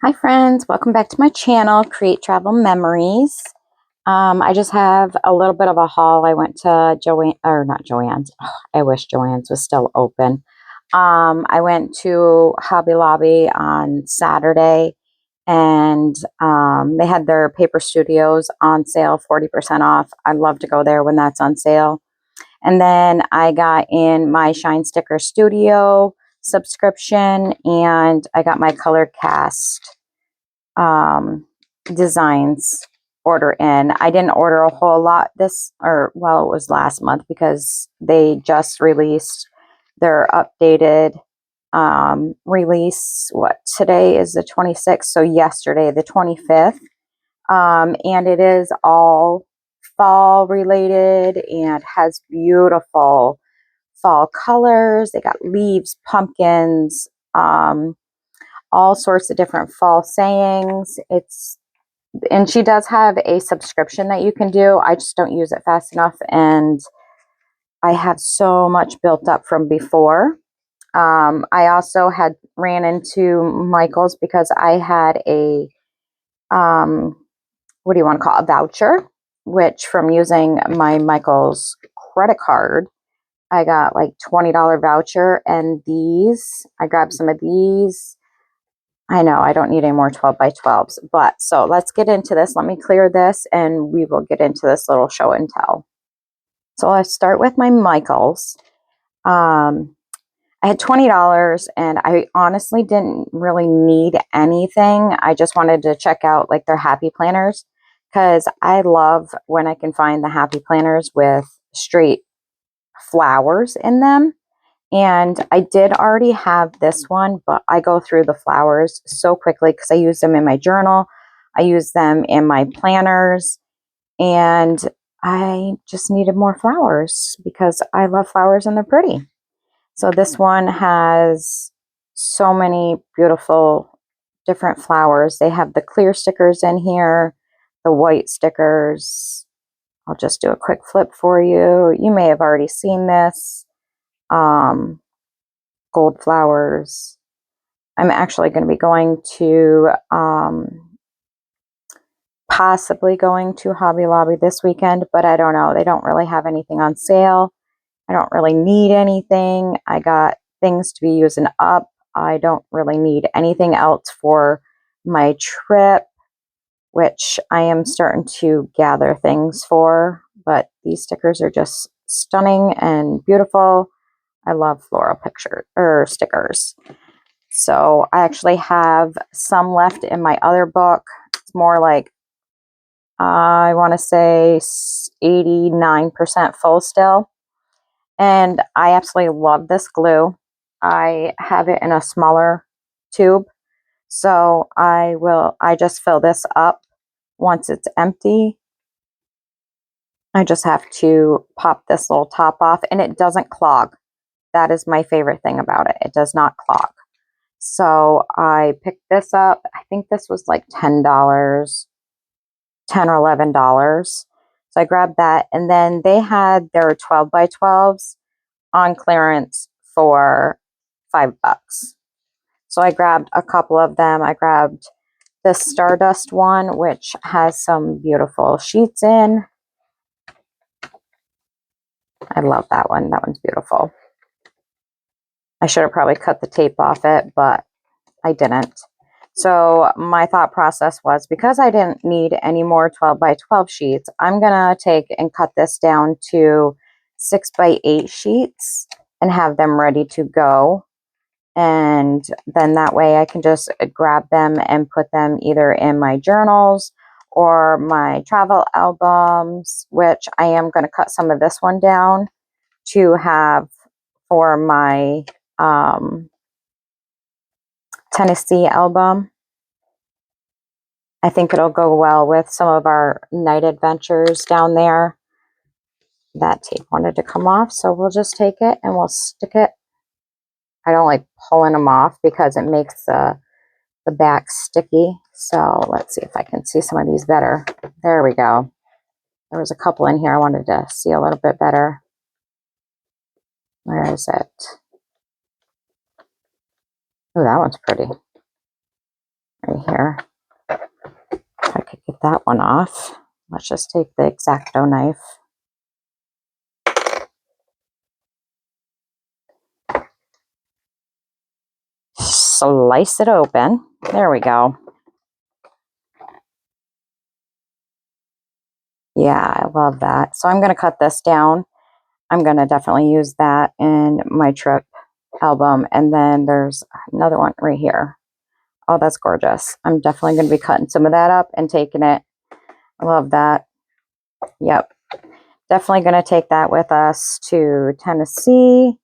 Hi friends, welcome back to my channel, Create Travel Memories. I just have a little bit of a haul. I went to Joann, or not Joann's. Oh, I wish Joann's was still open. I went to Hobby Lobby on Saturday and they had their Paper Studios on sale, 40% off. I love to go there when that's on sale. And then I got in my Shine Sticker Studio subscription and I got my Color Cast designs order in. I didn't order a whole lot it was last month because they just released their updated release. Today is the 26th, so yesterday, the 25th. And it is all fall related and has beautiful fall colors. They got leaves, pumpkins, all sorts of different fall sayings. And she does have a subscription that you can do. I just don't use it fast enough, and I have so much built up from before. I also had ran into Michael's because I had a what do you want to call it, a voucher, which from using my Michael's credit card, I got like $20 voucher, and I grabbed some of these. I know I don't need any more 12 by 12s, but so let's get into this. Let me clear this and we will get into this little show and tell. So let's start with my Michaels. I had $20 and I honestly didn't really need anything. I just wanted to check out like their happy planners because I love when I can find the happy planners with straight flowers in them. And I did already have this one, but I go through the flowers so quickly because I use them in my journal. I use them in my planners. And I just needed more flowers because I love flowers and they're pretty. So this one has so many beautiful different flowers. They have the clear stickers in here, the white stickers. I'll just do a quick flip for you. You may have already seen this. Gold flowers. I'm actually going to be going to possibly going to Hobby Lobby this weekend, but I don't know. They don't really have anything on sale. I don't really need anything. I got things to be using up. I don't really need anything else for my trip, which I am starting to gather things for, but these stickers are just stunning and beautiful. I love floral picture or stickers. So I actually have some left in my other book. It's more like, I want to say 89% full still. And I absolutely love this glue. I have it in a smaller tube. So I just fill this up once it's empty. I just have to pop this little top off and it doesn't clog. That is my favorite thing about it. It does not clog. So I picked this up. I think this was like $10, $10 or $11. So I grabbed that. And then they had their 12 by 12s on clearance for $5. So I grabbed a couple of them. I grabbed the Stardust one, which has some beautiful sheets in. I love that one. That one's beautiful. I should have probably cut the tape off it, but I didn't. So my thought process was, because I didn't need any more 12 by 12 sheets, I'm going to take and cut this down to 6 by 8 sheets and have them ready to go. And then that way I can just grab them and put them either in my journals or my travel albums, which I am going to cut some of this one down to have for my Tennessee album. I think it'll go well with some of our night adventures down there. That tape wanted to come off, so we'll just take it and we'll stick it. I don't like pulling them off because it makes the back sticky. So let's see if I can see some of these better. There we go. There was a couple in here I wanted to see a little bit better. Where is it? Oh, that one's pretty. right here. If I could get that one off. Let's just take the X-Acto knife. Slice it open. There we go. Yeah, I love that. So I'm going to cut this down. I'm going to definitely use that in my trip album. And then there's another one right here. Oh, that's gorgeous. I'm definitely going to be cutting some of that up and taking it. I love that. Yep. Definitely going to take that with us to Tennessee.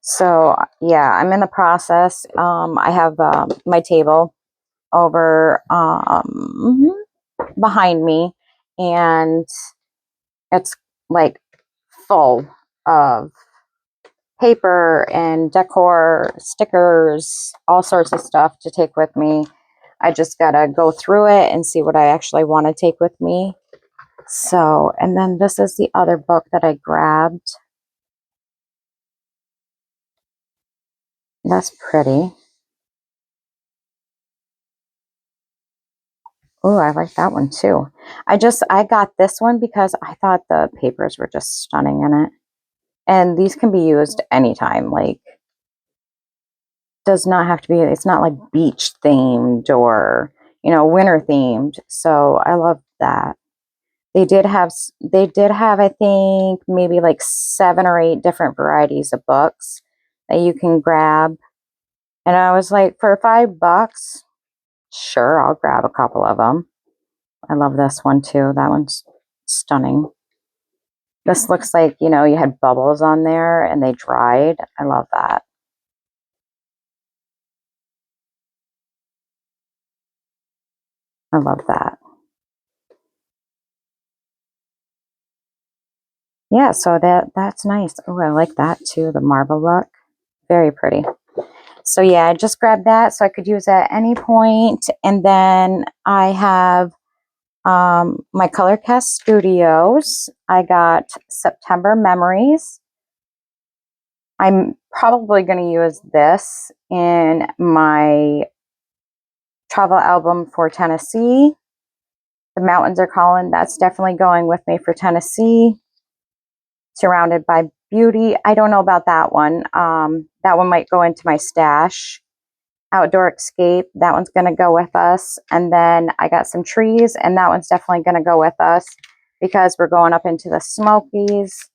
So yeah, I'm in the process. I have my table over behind me, and it's like full of paper and decor, stickers, all sorts of stuff to take with me. I just gotta go through it and see what I actually want to take with me. So, and then this is the other book that I grabbed. That's pretty. Oh, I like that one too. I got this one because I thought the papers were just stunning in it. And these can be used anytime. Like, does not have to be, it's not like beach themed or, winter themed. So I love that. They did have, I think, maybe like 7 or 8 different varieties of books that you can grab. And I was like, for $5, sure, I'll grab a couple of them. I love this one too. That one's stunning. This looks like, you had bubbles on there and they dried. I love that. I love that. Yeah, so that's nice. Oh, I like that too, the marble look. Very pretty. So yeah, I just grabbed that so I could use it at any point. And then I have my ColorCast Studios. I got September Memories. I'm probably going to use this in my travel album for Tennessee. The Mountains Are Calling. That's definitely going with me for Tennessee. Surrounded by Beauty. I don't know about that one. That one might go into my stash. Outdoor Escape. That one's going to go with us. And then I got some trees, and that one's definitely going to go with us because we're going up into the Smokies.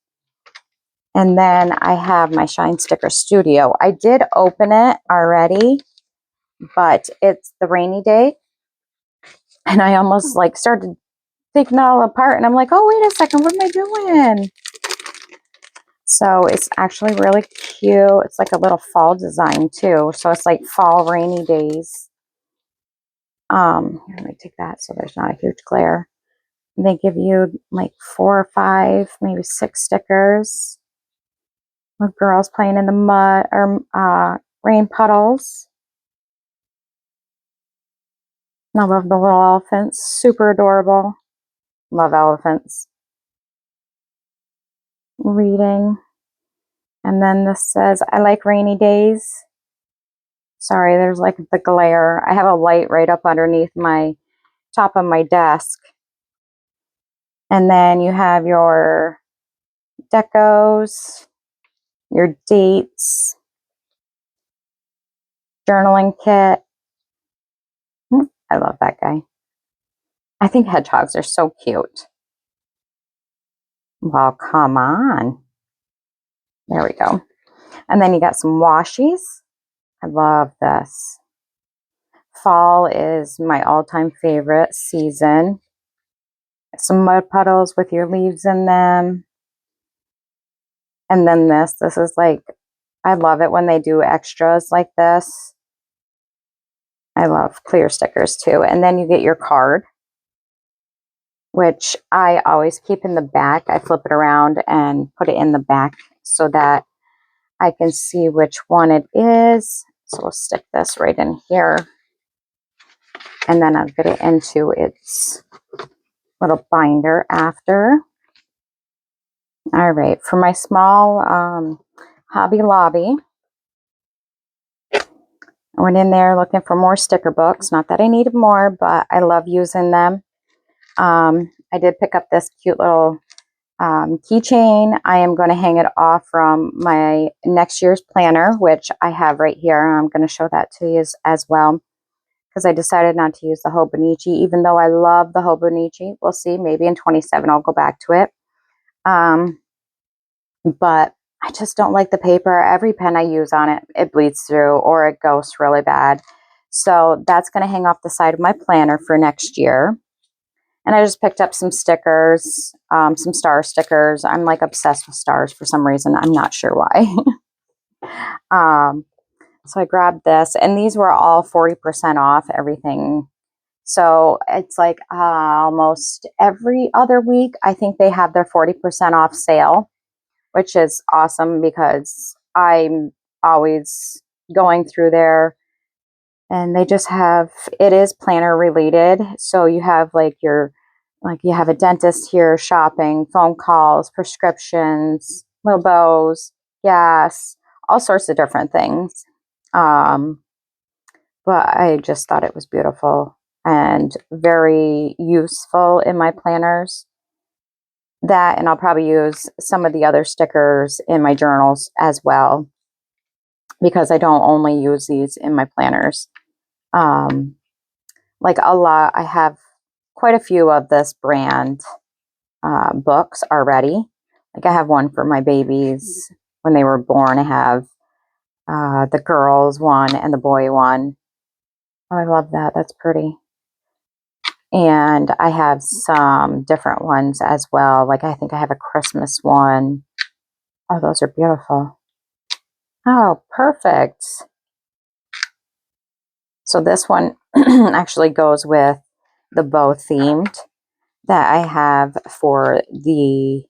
And then I have my Shine Sticker Studio. I did open it already, but it's the rainy day. And I almost like started taking it all apart. And I'm like, oh, wait a second. What am I doing? So it's actually really cute. It's like a little fall design too. So it's like fall rainy days. Let me take that so there's not a huge glare. They give you like 4 or 5, maybe 6 stickers with girls playing in the mud or rain puddles. And I love the little elephants. Super adorable. Love elephants. Reading. And then this says, I like rainy days. Sorry, there's like the glare. I have a light right up underneath my top of my desk. And then you have your decos, your dates, journaling kit. I love that guy. I think hedgehogs are so cute. Well, come on. There we go. And then you got some washies. I love this. Fall is my all-time favorite season. Some mud puddles with your leaves in them. And then this is like, I love it when they do extras like this. I love clear stickers too. And then you get your card, which I always keep in the back. I flip it around and put it in the back so that I can see which one it is. So we'll stick this right in here. And then I'll get it into its little binder after. All right, for my small Hobby Lobby, I went in there looking for more sticker books. Not that I needed more, but I love using them. I did pick up this cute little keychain. I am going to hang it off from my next year's planner, which I have right here. I'm going to show that to you as well, because I decided not to use the Hobonichi, even though I love the Hobonichi. We'll see. Maybe in 27 I'll go back to it. But I just don't like the paper. Every pen I use on it, it bleeds through or it ghosts really bad. So that's going to hang off the side of my planner for next year. And I just picked up some stickers, some star stickers. I'm like obsessed with stars for some reason. I'm not sure why. So I grabbed this, and these were all 40% off everything. So it's like almost every other week, I think they have their 40% off sale, which is awesome because I'm always going through there. And they just have, it is planner related. So you have like you have a dentist here, shopping, phone calls, prescriptions, little bows, gas, all sorts of different things. But I just thought it was beautiful and very useful in my planners. That, and I'll probably use some of the other stickers in my journals as well, because I don't only use these in my planners. Like a lot, I have quite a few of this brand books already. Like I have one for my babies when they were born. I have the girls one and the boy one. Oh, I love that. That's pretty. And I have some different ones as well. Like I think I have a Christmas one. Oh, those are beautiful. Oh, perfect. So this one actually goes with the bow themed that I have for the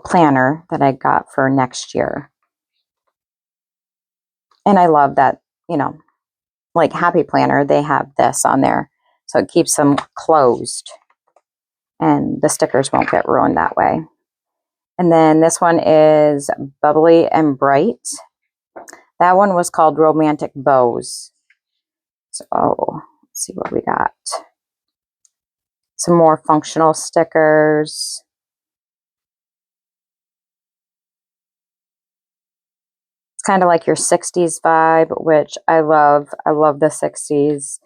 planner that I got for next year. And I love that, like Happy Planner, they have this on there. So it keeps them closed and the stickers won't get ruined that way. And then this one is Bubbly and Bright. That one was called Romantic Bows. So let's see what we got. Some more functional stickers. It's kind of like your 60s vibe, which I love. I love the 60s.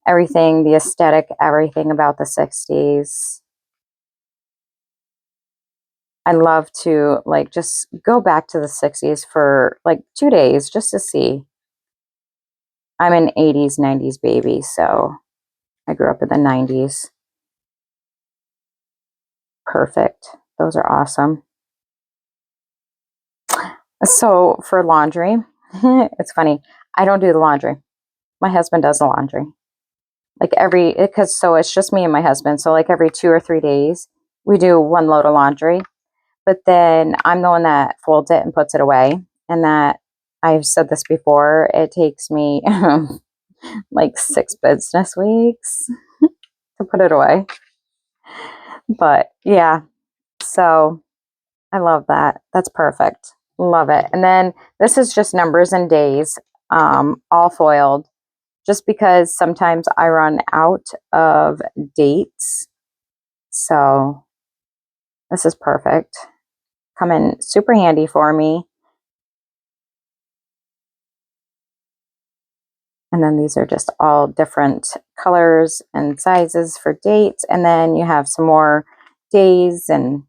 Everything, the aesthetic, everything about the 60s. I love to like just go back to the 60s for like 2 days just to see. I'm an 80s, 90s baby, so I grew up in the 90s. Perfect. Those are awesome. So for laundry, it's funny. I don't do the laundry. My husband does the laundry. Like because so it's just me and my husband. So like every 2 or 3 days, we do one load of laundry. But then I'm the one that folds it and puts it away. And that, I've said this before, it takes me like 6 business weeks to put it away. But yeah, so I love that. That's perfect. Love it. And then this is just numbers and days, all foiled, just because sometimes I run out of dates. So this is perfect. Come in super handy for me. And then these are just all different colors and sizes for dates. And then you have some more days and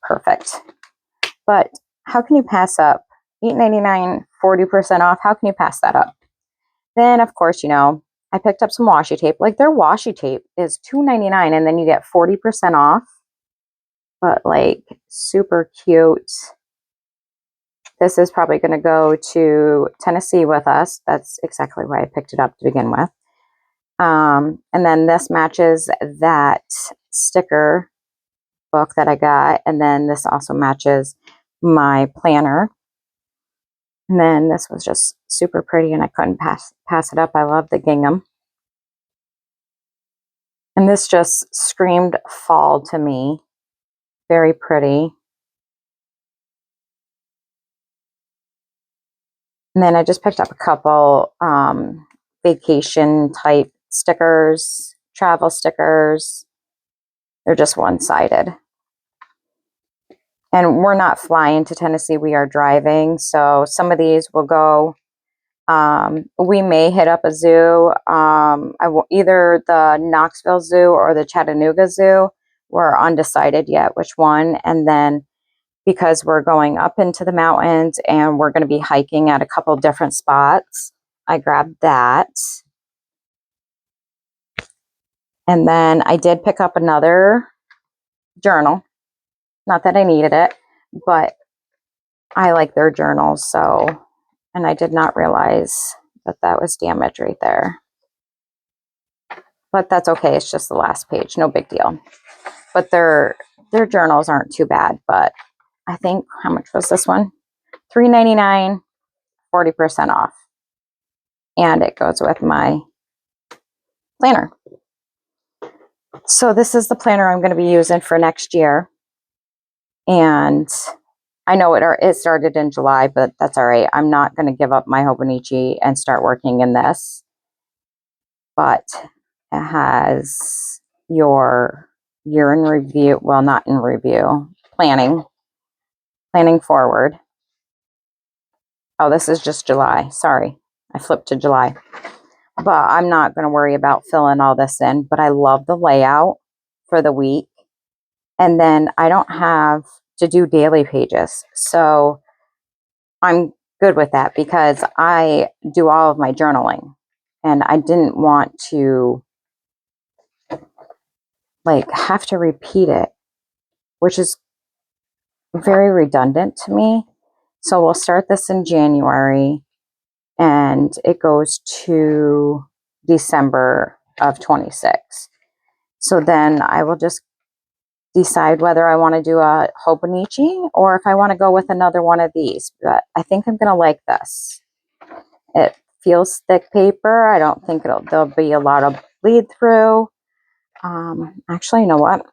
perfect. But how can you pass up $8.99, 40% off? How can you pass that up? Then, of course, I picked up some washi tape. Like their washi tape is $2.99 and then you get 40% off. But like super cute. This is probably going to go to Tennessee with us. That's exactly why I picked it up to begin with. And then this matches that sticker book that I got. And then this also matches my planner. And then this was just super pretty and I couldn't pass it up. I love the gingham. And this just screamed fall to me. Very pretty. And then I just picked up a couple vacation type stickers, travel stickers. They're just one-sided. And we're not flying to Tennessee, we are driving. So some of these will go, we may hit up a zoo, either the Knoxville Zoo or the Chattanooga Zoo. We're undecided yet which one. And then because we're going up into the mountains and we're going to be hiking at a couple different spots, I grabbed that. And then I did pick up another journal. Not that I needed it, but I like their journals. So, and I did not realize that that was damage right there. But that's okay. It's just the last page. No big deal. But their journals aren't too bad. But I think, how much was this one? $3.99, 40% off. And it goes with my planner. So this is the planner I'm going to be using for next year. And I know it started in July, but that's all right. I'm not going to give up my Hobonichi and start working in this. But it has your year in review. Well, not in review. Planning forward. Oh, this is just July. Sorry. I flipped to July. But I'm not going to worry about filling all this in. But I love the layout for the week. And then I don't have to do daily pages. So I'm good with that because I do all of my journaling. And I didn't want to have to repeat it, which is very redundant to me. So we'll start this in January and it goes to December of 26. So then I will just decide whether I want to do a Hobonichi or if I want to go with another one of these. But I think I'm going to like this. It feels thick paper. I don't think there'll be a lot of bleed through. Actually, you know what?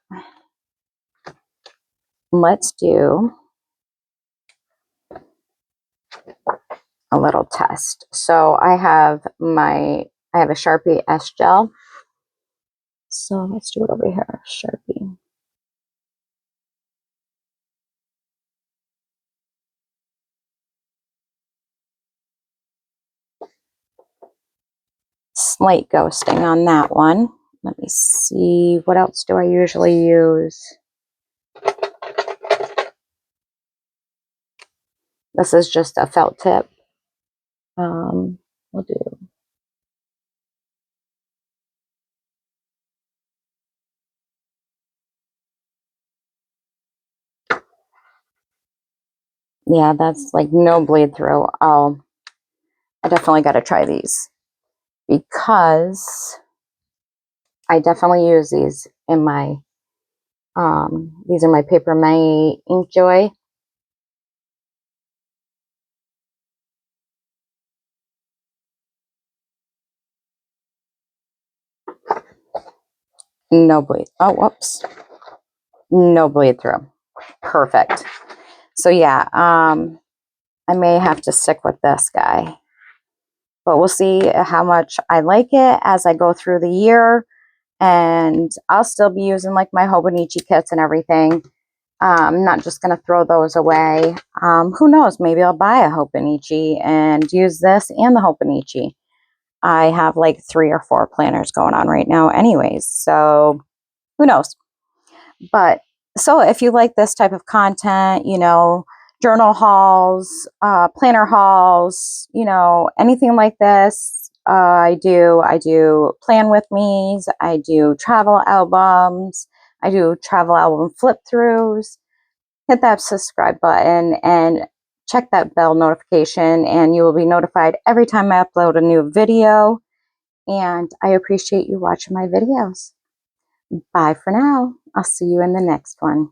Let's do a little test. So I have a Sharpie S gel. So let's do it over here, Sharpie. Slight ghosting on that one. Let me see, what else do I usually use? This is just a felt tip. We'll do yeah, that's like no bleed through. I definitely got to try these because I definitely use these in my, these are my Paper Mate Inkjoy. No bleed. Oh, whoops. No bleed through. Perfect. So yeah, I may have to stick with this guy. But we'll see how much I like it as I go through the year. And I'll still be using like my Hobonichi kits and everything. I'm not just going to throw those away. Who knows? Maybe I'll buy a Hobonichi and use this and the Hobonichi. I have like 3 or 4 planners going on right now anyways. So who knows? But so if you like this type of content, you know, journal hauls, planner hauls, you know, anything like this, I do plan with me's, I do travel albums, I do travel album flip throughs. Hit that subscribe button and check that bell notification and you will be notified every time I upload a new video. And I appreciate you watching my videos. Bye for now. I'll see you in the next one.